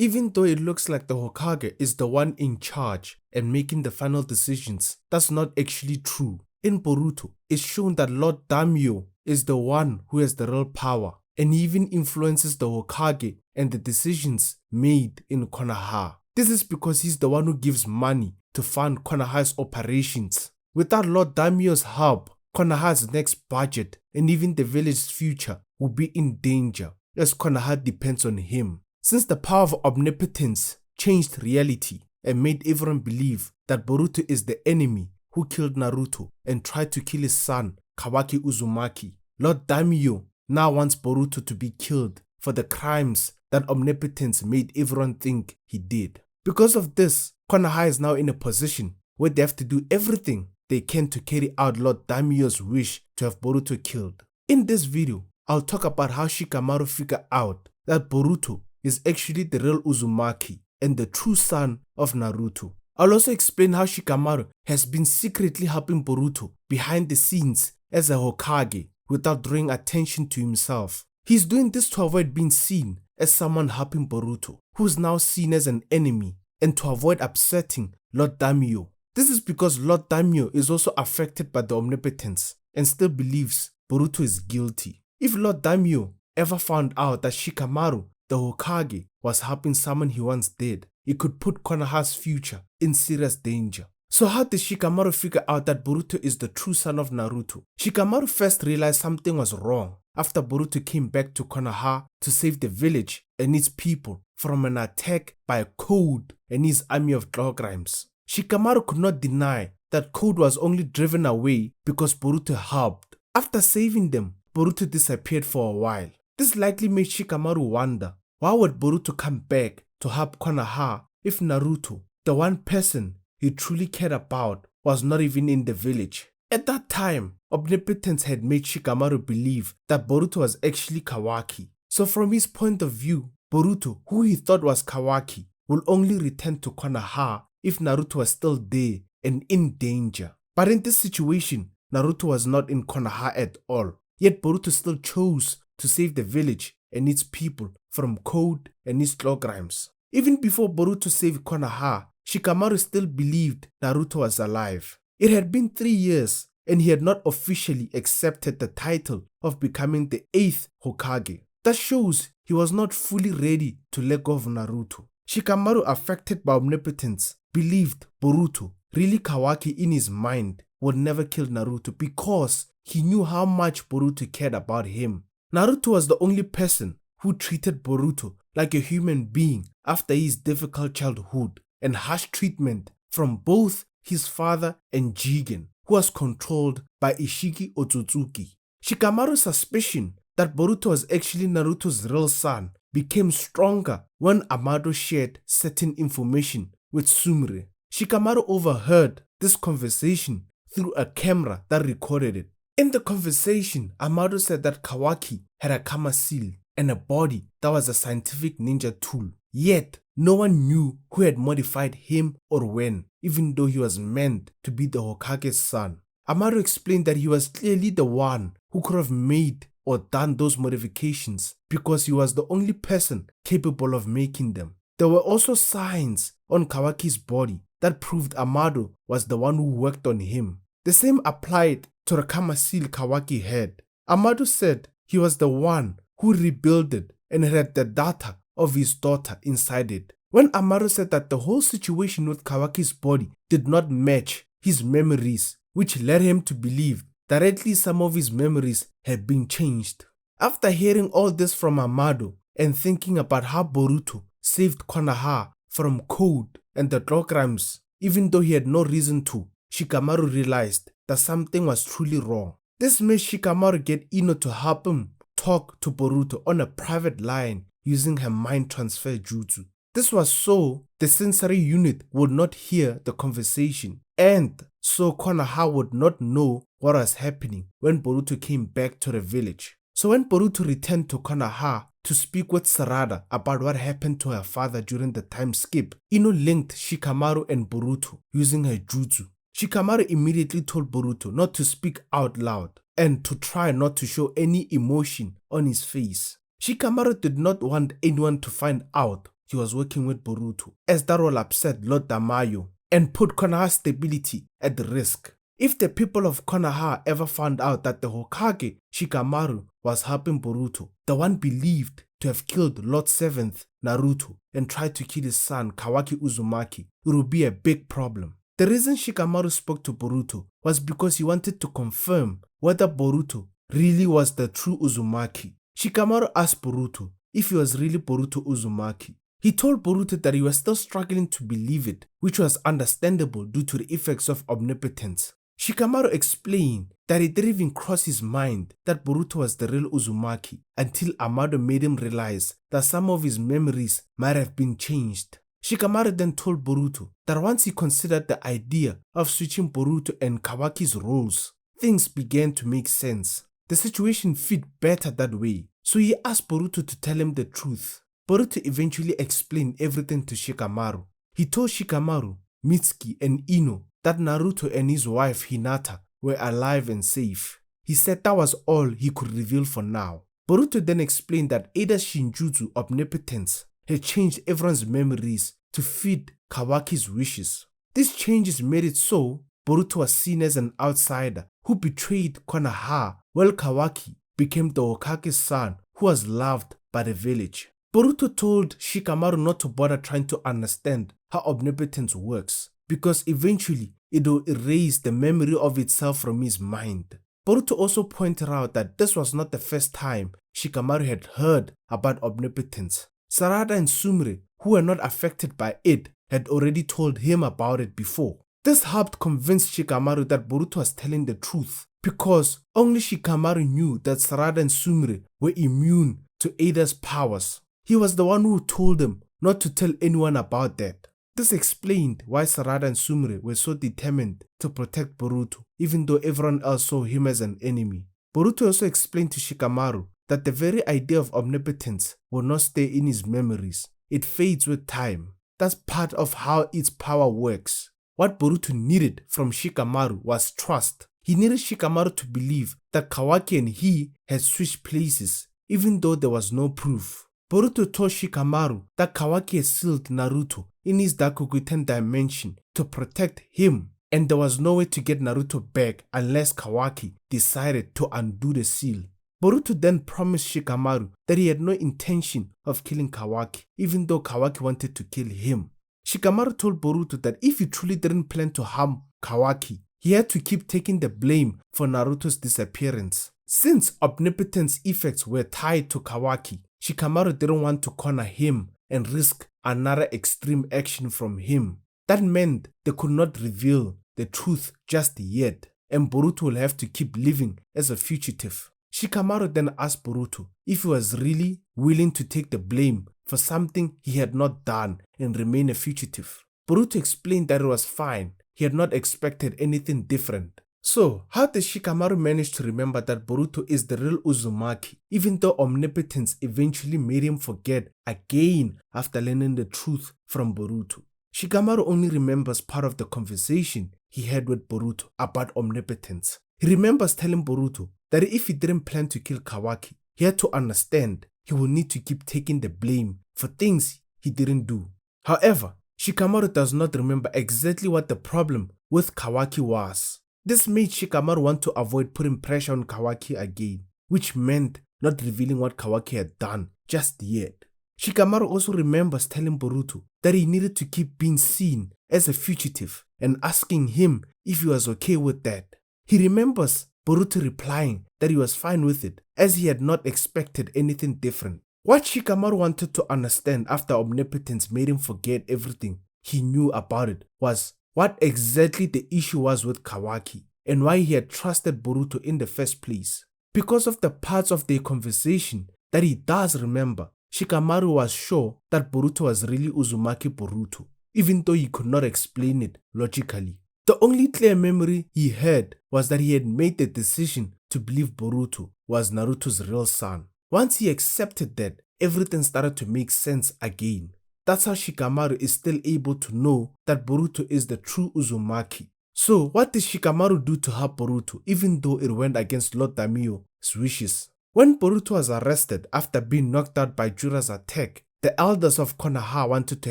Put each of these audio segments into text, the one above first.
Even though it looks like the Hokage is the one in charge and making the final decisions, that's not actually true. In Boruto, it's shown that Lord Daimyo is the one who has the real power and even influences the Hokage and the decisions made in Konoha. This is because he's the one who gives money to fund Konoha's operations. Without Lord Daimyo's help, Konoha's next budget and even the village's future will be in danger, as Konoha depends on him. Since the power of Omnipotence changed reality and made everyone believe that Boruto is the enemy who killed Naruto and tried to kill his son Kawaki Uzumaki, Lord Daimyo now wants Boruto to be killed for the crimes that Omnipotence made everyone think he did. Because of this, Konoha is now in a position where they have to do everything they can to carry out Lord Daimyo's wish to have Boruto killed. In this video, I'll talk about how Shikamaru figured out that Boruto is actually the real Uzumaki and the true son of Naruto. I'll also explain how Shikamaru has been secretly helping Boruto behind the scenes as a Hokage without drawing attention to himself. He's doing this to avoid being seen as someone helping Boruto, who is now seen as an enemy, and to avoid upsetting Lord Daimyo. This is because Lord Daimyo is also affected by the Omnipotence and still believes Boruto is guilty. If Lord Daimyo ever found out that Shikamaru, the Hokage, was helping someone he once dead, it could put Konoha's future in serious danger. So how did Shikamaru figure out that Boruto is the true son of Naruto? Shikamaru first realized something was wrong after Boruto came back to Konoha to save the village and its people from an attack by Code and his army of Dogrimes. Shikamaru could not deny that Code was only driven away because Boruto helped. After saving them, Boruto disappeared for a while. This likely made Shikamaru wonder, why would Boruto come back to help Konoha if Naruto, the one person he truly cared about, was not even in the village? At that time, Omnipotence had made Shikamaru believe that Boruto was actually Kawaki. So from his point of view, Boruto, who he thought was Kawaki, will only return to Konoha if Naruto was still there and in danger. But in this situation, Naruto was not in Konoha at all. Yet Boruto still chose to save the village and its people from Code and his Dogrimes. Even before Boruto saved Konoha, Shikamaru still believed Naruto was alive. It had been 3 years and he had not officially accepted the title of becoming the 8th Hokage. That shows he was not fully ready to let go of Naruto. Shikamaru, affected by Omnipotence, believed Boruto, really Kawaki in his mind, would never kill Naruto because he knew how much Boruto cared about him. Naruto was the only person who treated Boruto like a human being after his difficult childhood and harsh treatment from both his father and Jigen, who was controlled by Ishiki Otsutsuki. Shikamaru's suspicion that Boruto was actually Naruto's real son became stronger when Amado shared certain information with Sumire. Shikamaru overheard this conversation through a camera that recorded it. In the conversation, Amado said that Kawaki had a Kama seal and a body that was a scientific ninja tool. Yet, no one knew who had modified him or when, even though he was meant to be the Hokage's son. Amado explained that he was clearly the one who could have made or done those modifications because he was the only person capable of making them. There were also signs on Kawaki's body that proved Amado was the one who worked on him. The same applied to the Kama seal Kawaki had. Amado said he was the one who rebuilt it and had the data of his daughter inside it. When Amado said that the whole situation with Kawaki's body did not match his memories, which led him to believe that at least some of his memories had been changed. After hearing all this from Amado and thinking about how Boruto saved Konoha from Code and the Dogrimes, even though he had no reason to, Shikamaru realized that something was truly wrong. This made Shikamaru get Ino to help him talk to Boruto on a private line using her mind transfer jutsu. This was so the sensory unit would not hear the conversation, and so Konoha would not know what was happening when Boruto came back to the village. So when Boruto returned to Konoha to speak with Sarada about what happened to her father during the time skip, Ino linked Shikamaru and Boruto using her jutsu. Shikamaru immediately told Boruto not to speak out loud and to try not to show any emotion on his face. Shikamaru did not want anyone to find out he was working with Boruto, as that will upset Lord Daimyo and put Konoha's stability at risk. If the people of Konoha ever found out that the Hokage Shikamaru was helping Boruto, the one believed to have killed Lord 7th Naruto and tried to kill his son Kawaki Uzumaki, it would be a big problem. The reason Shikamaru spoke to Boruto was because he wanted to confirm whether Boruto really was the true Uzumaki. Shikamaru asked Boruto if he was really Boruto Uzumaki. He told Boruto that he was still struggling to believe it, which was understandable due to the effects of omnipotence. Shikamaru explained that it didn't even cross his mind that Boruto was the real Uzumaki until Amado made him realize that some of his memories might have been changed. Shikamaru then told Boruto that once he considered the idea of switching Boruto and Kawaki's roles, things began to make sense. The situation fit better that way, so he asked Boruto to tell him the truth. Boruto eventually explained everything to Shikamaru. He told Shikamaru, Mitsuki, and Ino that Naruto and his wife Hinata were alive and safe. He said that was all he could reveal for now. Boruto then explained that Ada's Shinjutsu Omnipotence had changed everyone's memories to fit Kawaki's wishes. These changes made it so Boruto was seen as an outsider who betrayed Konoha, while Kawaki became the Hokage's son who was loved by the village. Boruto told Shikamaru not to bother trying to understand how omnipotence works, because eventually it will erase the memory of itself from his mind. Boruto also pointed out that this was not the first time Shikamaru had heard about omnipotence. Sarada and Sumire, who were not affected by it, had already told him about it before. This helped convince Shikamaru that Boruto was telling the truth, because only Shikamaru knew that Sarada and Sumire were immune to Ada's powers. He was the one who told him not to tell anyone about that. This explained why Sarada and Sumire were so determined to protect Boruto, even though everyone else saw him as an enemy. Boruto also explained to Shikamaru that the very idea of omnipotence will not stay in his memories. It fades with time. That's part of how its power works. What Boruto needed from Shikamaru was trust. He needed Shikamaru to believe that Kawaki and he had switched places, even though there was no proof. Boruto told Shikamaru that Kawaki had sealed Naruto in his Dakuguten dimension to protect him, and there was no way to get Naruto back unless Kawaki decided to undo the seal. Boruto then promised Shikamaru that he had no intention of killing Kawaki, even though Kawaki wanted to kill him. Shikamaru told Boruto that if he truly didn't plan to harm Kawaki, he had to keep taking the blame for Naruto's disappearance. Since omnipotence effects were tied to Kawaki, Shikamaru didn't want to corner him and risk another extreme action from him. That meant they could not reveal the truth just yet, and Boruto will have to keep living as a fugitive. Shikamaru then asked Boruto if he was really willing to take the blame for something he had not done and remain a fugitive. Boruto explained that it was fine, he had not expected anything different. So, how did Shikamaru manage to remember that Boruto is the real Uzumaki, even though omnipotence eventually made him forget again after learning the truth from Boruto? Shikamaru only remembers part of the conversation he had with Boruto about omnipotence. He remembers telling Boruto that if he didn't plan to kill Kawaki, he had to understand he will need to keep taking the blame for things he didn't do. However, Shikamaru does not remember exactly what the problem with Kawaki was. This made Shikamaru want to avoid putting pressure on Kawaki again, which meant not revealing what Kawaki had done just yet. Shikamaru also remembers telling Boruto that he needed to keep being seen as a fugitive and asking him if he was okay with that. He remembers Boruto replying that he was fine with it, as he had not expected anything different. What Shikamaru wanted to understand after omnipotence made him forget everything he knew about it was what exactly the issue was with Kawaki and why he had trusted Boruto in the first place. Because of the parts of their conversation that he does remember, Shikamaru was sure that Boruto was really Uzumaki Boruto, even though he could not explain it logically. The only clear memory he had was that he had made the decision to believe Boruto was Naruto's real son. Once he accepted that, everything started to make sense again. That's how Shikamaru is still able to know that Boruto is the true Uzumaki. So, what did Shikamaru do to help Boruto, even though it went against Lord Daimyo's wishes? When Boruto was arrested after being knocked out by Jura's attack, The elders of Konoha wanted to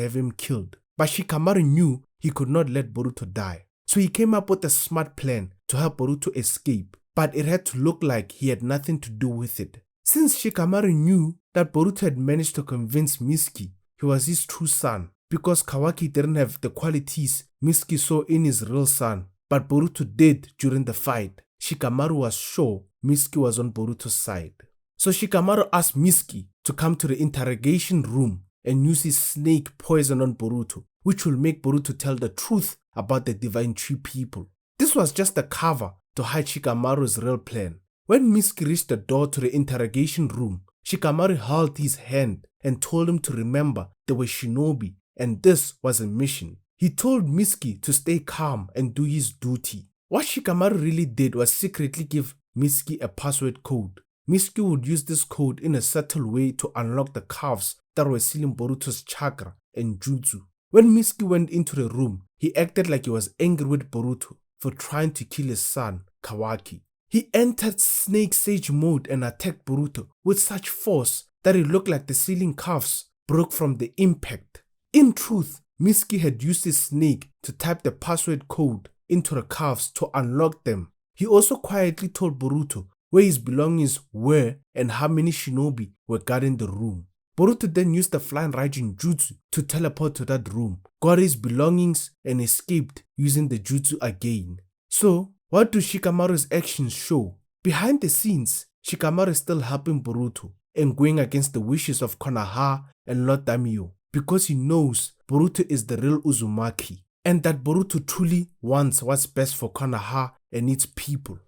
have him killed, but Shikamaru knew he could not let Boruto die. So he came up with a smart plan to help Boruto escape, but it had to look like he had nothing to do with it. Since Shikamaru knew that Boruto had managed to convince Mitsuki he was his true son, because Kawaki didn't have the qualities Mitsuki saw in his real son, but Boruto did during the fight, Shikamaru was sure Mitsuki was on Boruto's side. So Shikamaru asked Mitsuki to come to the interrogation room and use his snake poison on Boruto, which will make Boruto tell the truth about the Divine Tree people. This was just a cover to hide Shikamaru's real plan. When Mitsuki reached the door to the interrogation room, Shikamaru held his hand and told him to remember they were shinobi and this was a mission. He told Mitsuki to stay calm and do his duty. What Shikamaru really did was secretly give Mitsuki a password code. Mitsuki would use this code in a subtle way to unlock the calves that were sealing Boruto's chakra and jutsu. When Mitsuki went into the room, he acted like he was angry with Boruto for trying to kill his son, Kawaki. He entered Snake Sage mode and attacked Boruto with such force that it looked like the ceiling calves broke from the impact. In truth, Mitsuki had used his snake to type the password code into the calves to unlock them. He also quietly told Boruto where his belongings were and how many shinobi were guarding the room. Boruto then used the Flying Raijin Jutsu to teleport to that room, got his belongings and escaped using the jutsu again. So, what do Shikamaru's actions show? Behind the scenes, Shikamaru is still helping Boruto and going against the wishes of Konoha and Lord Daimyo because he knows Boruto is the real Uzumaki and that Boruto truly wants what's best for Konoha and its people.